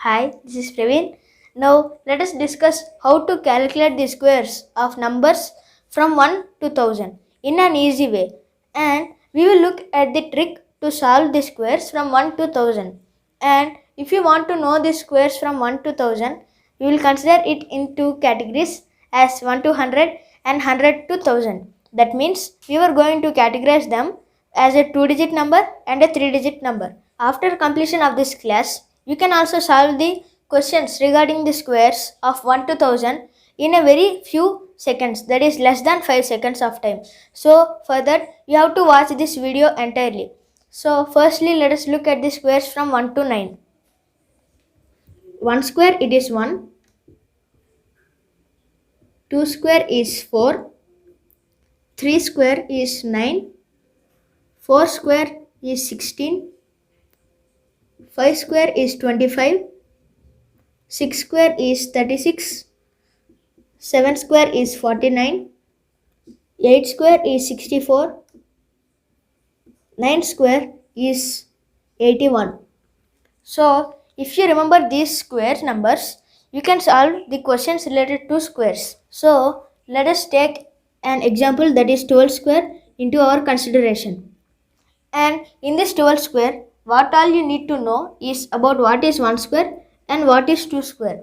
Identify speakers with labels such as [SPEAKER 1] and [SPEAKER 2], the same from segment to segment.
[SPEAKER 1] Hi, this is Praveen. Now let us discuss how to calculate the squares of numbers from 1 to 1000 in an easy way, and we will look at the trick to solve the squares from 1 to 1000. And if you want to know the squares from 1 to 1000, we will consider it in two categories as 1 to 100 and 100 to 1000. That means we were going to categorize them as a 2-digit number and a 3-digit number. After completion of this class, you can also solve the questions regarding the squares of 1 to 1000 in a very few seconds, that is less than 5 seconds of time. So for that you have to watch this video entirely. So firstly let us look at the squares from 1 to 9. 1 square it is 1, 2 square is 4, 3 square is 9, 4 square is 16, 5 square is 25, 6 square is 36, 7 square is 49, 8 square is 64, 9 square is 81. So if you remember these square numbers, you can solve the questions related to squares. So let us take an example, that is 12 square, into our consideration. And in this 12 square, what all you need to know is about what is 1 square and what is 2 square.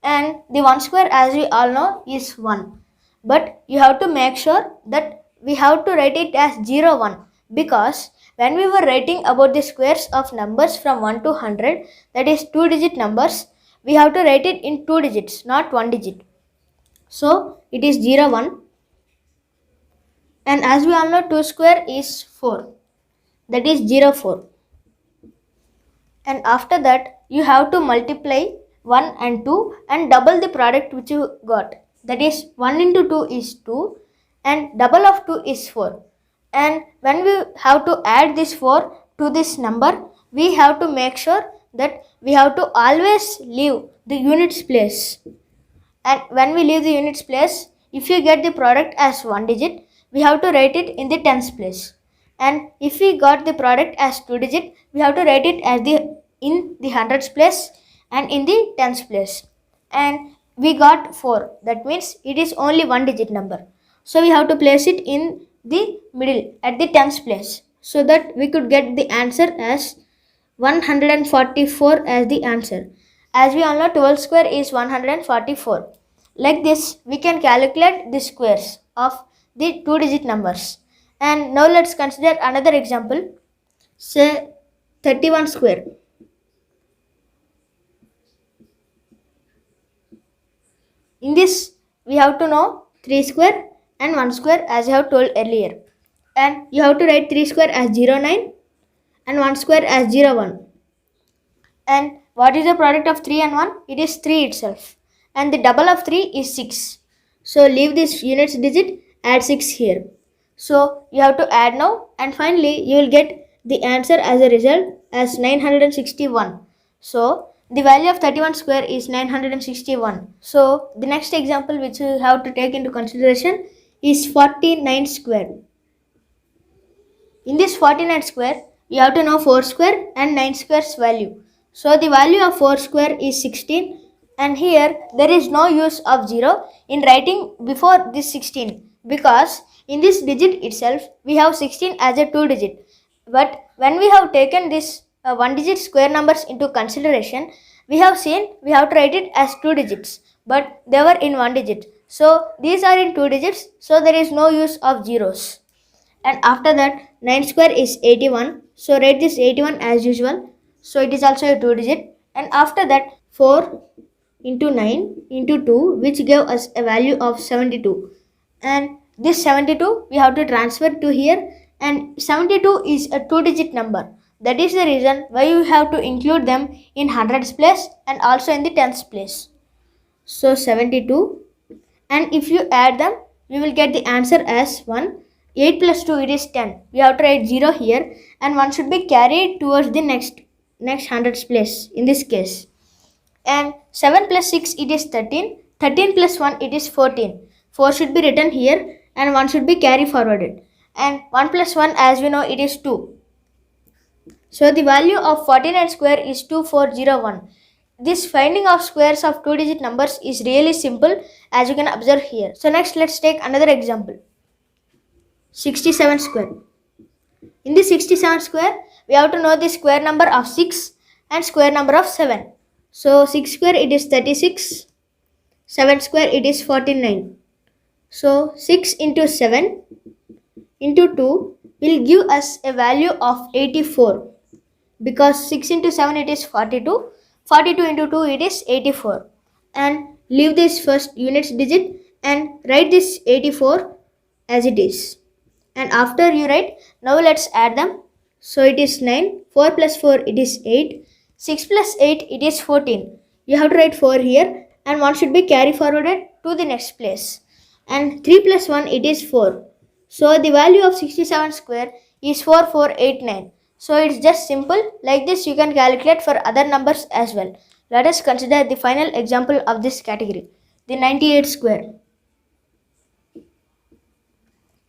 [SPEAKER 1] And the 1 square, as we all know, is 1. But you have to make sure that we have to write it as 0, 1, because when we were writing about the squares of numbers from 1 to 100, that is 2-digit numbers, we have to write it in 2 digits, not 1 digit. So it is 0, 1. And as we all know, 2 square is 4. That is 0, 4. And after that you have to multiply 1 and 2 and double the product which you got. That is 1 into 2 is 2 and double of 2 is 4. And when we have to add this 4 to this number, we have to make sure that we have to always leave the units place. And when we leave the units place, if you get the product as 1 digit, we have to write it in the tens place. And if we got the product as 2 digit, we have to write it as in the hundreds place and in the tens place. And we got 4, that means it is only 1 digit number. So we have to place it in the middle at the tens place, so that we could get the answer as 144 as the answer. As we all know, 12 square is 144. Like this, we can calculate the squares of the 2-digit numbers. And now let's consider another example. Say 31 square. In this, we have to know 3 square and 1 square, as I have told earlier. And you have to write 3 square as 09 and 1 square as 01. And what is the product of 3 and 1? It is 3 itself. And the double of 3 is 6. So leave this units digit, add 6 here. So you have to add now, and finally you will get the answer as a result as 961. So the value of 31 square is 961. So the next example which you have to take into consideration is 49 square. In this 49 square, you have to know 4 square and 9 square's value. So the value of 4 square is 16, and here there is no use of 0 in writing before this 16, because in this digit itself we have 16 as a 2 digit. But when we have taken this 1 digit square numbers into consideration, we have seen we have to write it as 2 digits, but they were in 1 digit. So these are in 2 digits, so there is no use of zeros. And after that 9 square is 81, so write this 81 as usual, so it is also a 2 digit. And after that 4 into 9 into 2, which gave us a value of 72, and this 72 we have to transfer to here, and 72 is a 2 digit number. That is the reason why you have to include them in hundreds place and also in the tens place. So 72, and if you add them, we will get the answer as 1. 8 plus 2, it is 10. We have to write 0 here, and 1 should be carried towards the next hundreds place in this case. And 7 plus 6, it is 13. 13 plus 1, it is 14. 4 should be written here and 1 should be carried forwarded. And 1 plus 1, as we know, it is 2. So the value of 49 square is 2401. this finding of squares of two-digit numbers is really simple, as you can observe here. So next let's take another example. 67 square. In the 67 square, we have to know the square number of 6 and square number of 7. So 6 square it is 36, 7 square it is 49. So 6 into 7 into 2 will give us a value of 84, because 6 into 7 it is 42, 42 into 2 it is 84. And leave this first units digit and write this 84 as it is. And after you write, now let's add them. So it is 9, 4 plus 4 it is 8, 6 plus 8 it is 14. You have to write 4 here and 1 should be carry forwarded to the next place. And 3 plus 1 it is 4. So the value of 67 square is 4489. So it's just simple. Like this you can calculate for other numbers as well. Let us consider the final example of this category, the 98 square.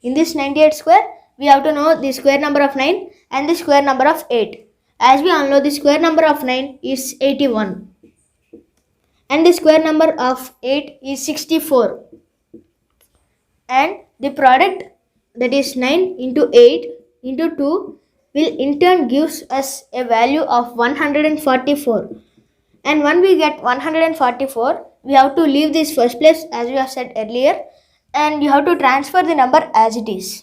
[SPEAKER 1] In this 98 square, we have to know the square number of 9 and the square number of 8. As we all know, the square number of 9 is 81 and the square number of 8 is 64. And the product, that is 9 into 8 into 2, will in turn gives us a value of 144. And when we get 144, we have to leave this first place as we have said earlier, and you have to transfer the number as it is,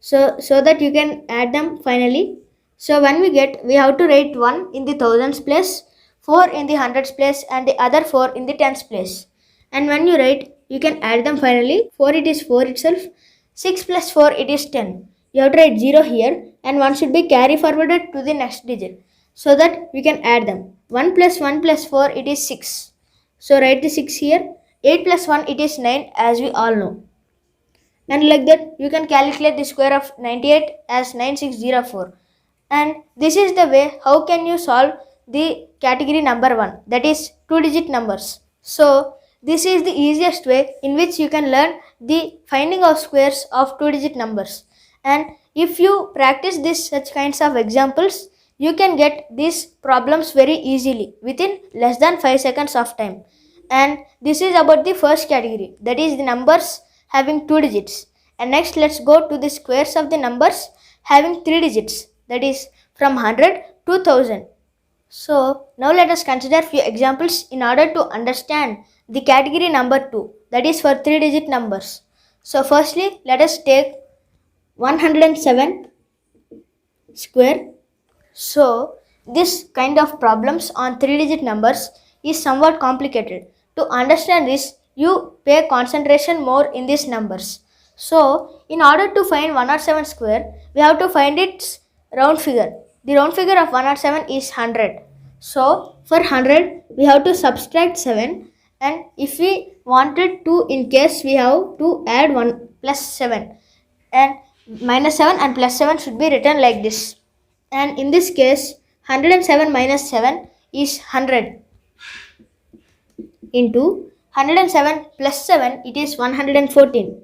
[SPEAKER 1] so that you can add them finally. So when we have to write 1 in the thousands place, 4 in the hundreds place, and the other 4 in the tens place. And when you write, you can add them finally. 4 it is 4 itself, 6 plus 4 it is 10. You have to write 0 here and 1 should be carry forwarded to the next digit, so that we can add them. 1 plus 1 plus 4 it is 6. So write the 6 here. 8 plus 1 it is 9, as we all know. And like that you can calculate the square of 98 as 9604. And this is the way how can you solve the category number 1, that is 2-digit numbers. So this is the easiest way in which you can learn the finding of squares of 2-digit numbers. And if you practice this such kinds of examples, you can get these problems very easily within less than 5 seconds of time. And this is about the first category, that is the numbers having 2 digits. And next let's go to the squares of the numbers having 3 digits, that is from 100 to 1000. So now let us consider few examples in order to understand the category number 2, that is for 3-digit numbers. So firstly let us take 107 square. So this kind of problems on 3-digit numbers is somewhat complicated. To understand this, you pay concentration more in these numbers. So in order to find 107 square, we have to find its round figure. The round figure of 107 is 100. So for 100 we have to subtract 7, and if we wanted to, in case, we have to add 1 plus 7, and minus 7 and plus 7 should be written like this. And in this case 107 minus 7 is 100 into 107 plus 7, it is 114.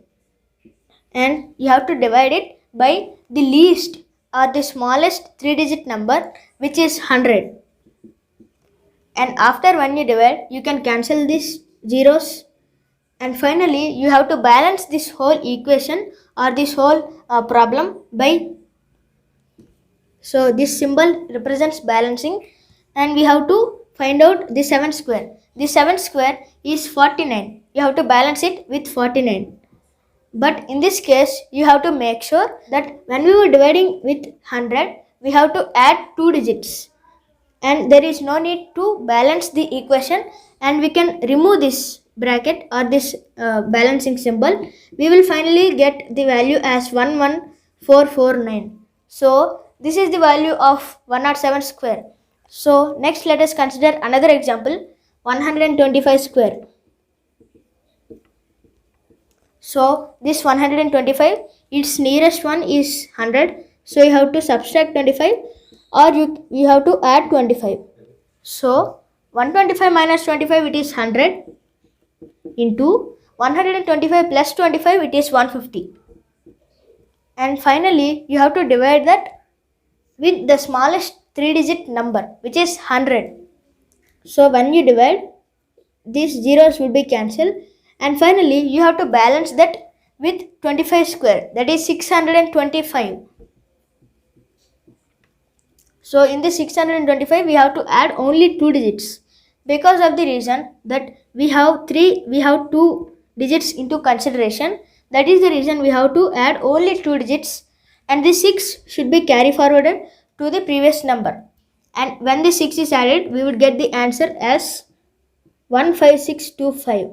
[SPEAKER 1] And you have to divide it by the least or the smallest 3-digit number, which is 100. And after when you divide, you can cancel these zeros. And finally you have to balance this whole equation or this whole problem by, so this symbol represents balancing, and we have to find out the 7 square. The 7 square is 49. You have to balance it with 49. But in this case, you have to make sure that when we were dividing with 100, we have to add 2 digits. And there is no need to balance the equation, and we can remove this bracket or this balancing symbol. We will finally get the value as 11449. So this is the value of 107 square. So next let us consider another example, 125 square. So this 125, its nearest one is 100. So you have to subtract 25, or you have to add 25. So 125 minus 25, it is 100, into 125 plus 25, it is 150. And finally you have to divide that with the smallest 3-digit number, which is 100. So when you divide, these zeros will be cancelled, and finally you have to balance that with 25 square, that is 625. So in this 625 we have to add only 2 digits, because of the reason that we have two digits into consideration. That is the reason we have to add only 2 digits, and the 6 should be carry forwarded to the previous number, and when the 6 is added we would get the answer as 15625.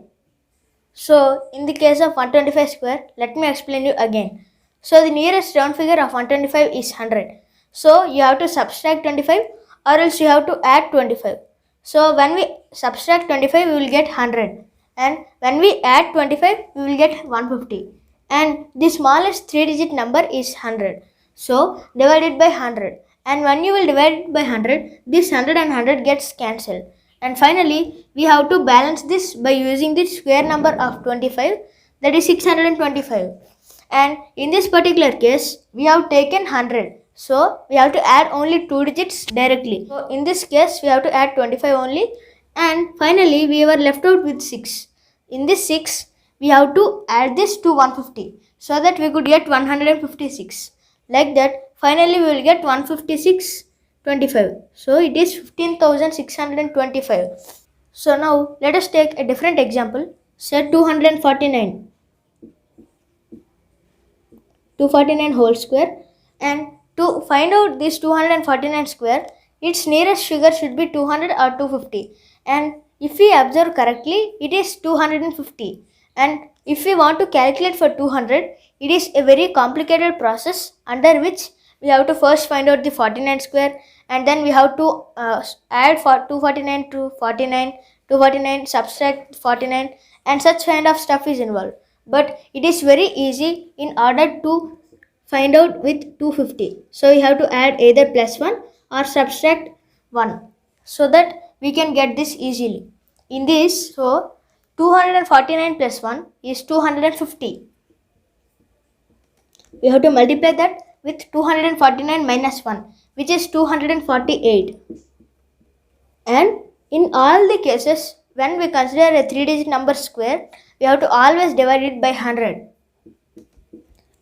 [SPEAKER 1] So in the case of 125 square, let me explain you again. So the nearest round figure of 125 is 100. So you have to subtract 25, or else you have to add 25. So when we subtract 25, we will get 100. And when we add 25, we will get 150. And the smallest 3-digit number is 100. So divide it by 100. And when you will divide it by 100, this 100 and 100 gets cancelled. And finally, we have to balance this by using the square number of 25, that is 625. And in this particular case, we have taken 100. So we have to add only 2 digits directly. So in this case, we have to add 25 only. And finally, we were left out with 6. In this 6, we have to add this to 150, so that we could get 156. Like that, finally we will get 156.25. So it is 15,625. So now let us take a different example. Say 249. 249 whole square, and to find out this 249 square, its nearest figure should be 200 or 250, and if we observe correctly, it is 250. And if we want to calculate for 200, it is a very complicated process, under which we have to first find out the 49 square, and then we have to add for 249 to 49, 249 subtract 49, and such kind of stuff is involved. But it is very easy in order to find out with 250. So we have to add either plus 1 or subtract 1, so that we can get this easily. In this, so 249 plus 1 is 250. We have to multiply that with 249 minus 1, which is 248. And in all the cases, when we consider a 3-digit number square, we have to always divide it by 100.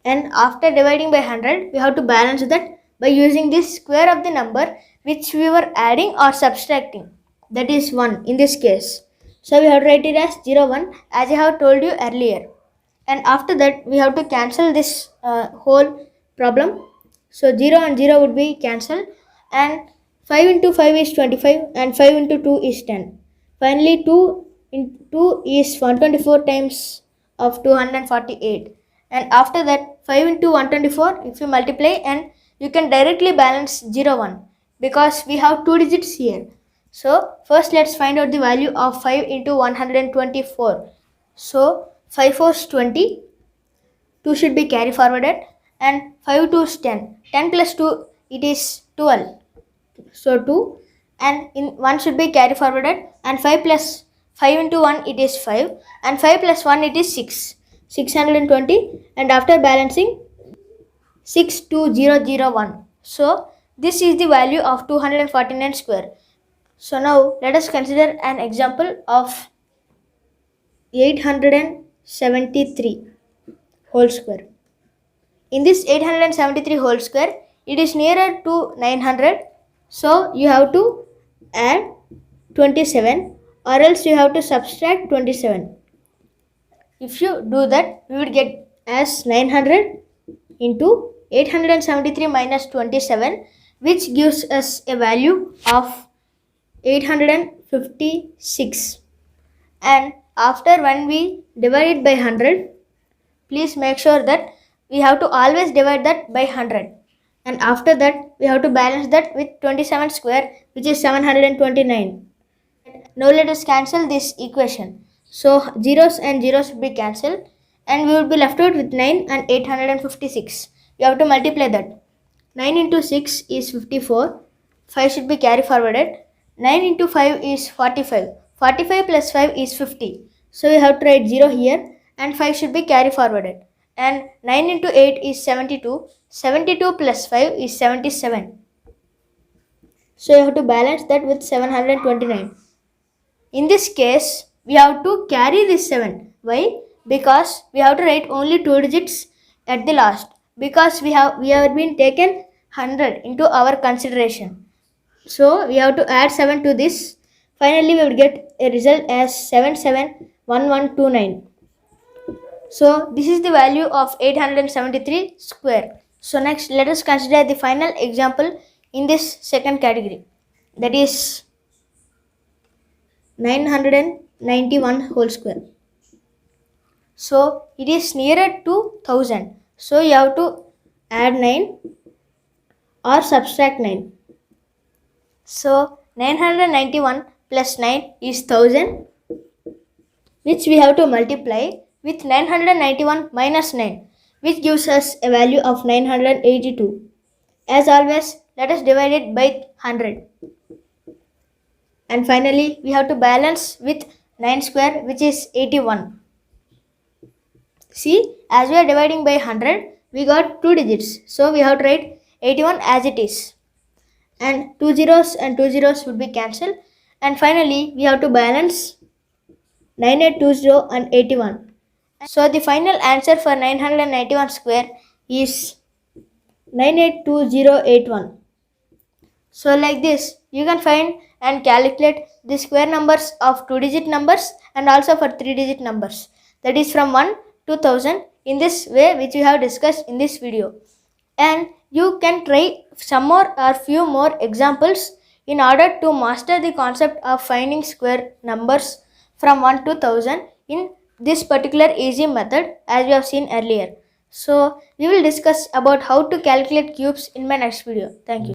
[SPEAKER 1] And after dividing by 100, we have to balance that by using this square of the number which we were adding or subtracting, that is 1 in this case. So we have to write it as 0, 1, as I have told you earlier. And after that, we have to cancel this whole problem. So 0 and 0 would be cancelled, and 5 into 5 is 25, and 5 into 2 is 10. Finally, 2 into 2 is 124 times of 248. And after that, 5 into 124, if you multiply, and you can directly balance 0, 1, because we have 2 digits here. So first let's find out the value of 5 into 124. So 5 4s 20, 2 should be carry forwarded, and 5 2 is 10. 10 plus 2, it is 12. So 2, and in 1 should be carry forwarded, and 5 plus 5 into 1, it is 5, and 5 plus 1, it is 6. 620, and after balancing 62001. So this is the value of 249 square. So now let us consider an example of 873 whole square. In this 873 whole square, it is nearer to 900. So you have to add 27, or else you have to subtract 27. If you do that, we would get as 900 into 873 minus 27, which gives us a value of 856. And after when we divide it by 100, please make sure that we have to always divide that by 100. And after that, we have to balance that with 27 square, which is 729. Now let us cancel this equation. So zeros and zeros will be cancelled, and we will be left out with 9 and 856. We have to multiply that. 9 into 6 is 54. 5 should be carry forwarded. 9 into 5 is 45. 45 plus 5 is 50. So we have to write 0 here, and 5 should be carry forwarded. And 9 into 8 is 72. 72 plus 5 is 77. So you have to balance that with 729. In this case, we have to carry this 7. Why? Because we have to write only 2 digits at the last. Because we have been taken 100 into our consideration. So we have to add 7 to this. Finally, we will get a result as 771129. So this is the value of 873 square. So next, let us consider the final example in this second category, that is 991 whole square. So it is nearer to 1000. So you have to add 9 or subtract 9. So 991 plus 9 is 1000, which we have to multiply with 991 minus 9, which gives us a value of 982. As always, let us divide it by 100. And finally, we have to balance with 9 square, which is 81. See, as we are dividing by 100, we got 2 digits. So we have to write 81 as it is. And 2 zeros and 2 zeros would be cancelled. And finally, we have to balance 9820 and 81. So the final answer for 991 square is 982081. So like this, you can find and calculate the square numbers of 2-digit numbers and also for 3-digit numbers. That is from 1 to 1000 in this way, which we have discussed in this video. And you can try some more or few more examples in order to master the concept of finding square numbers from 1 to 1000 in this particular easy method as we have seen earlier. So we will discuss about how to calculate cubes in my next video. Thank you.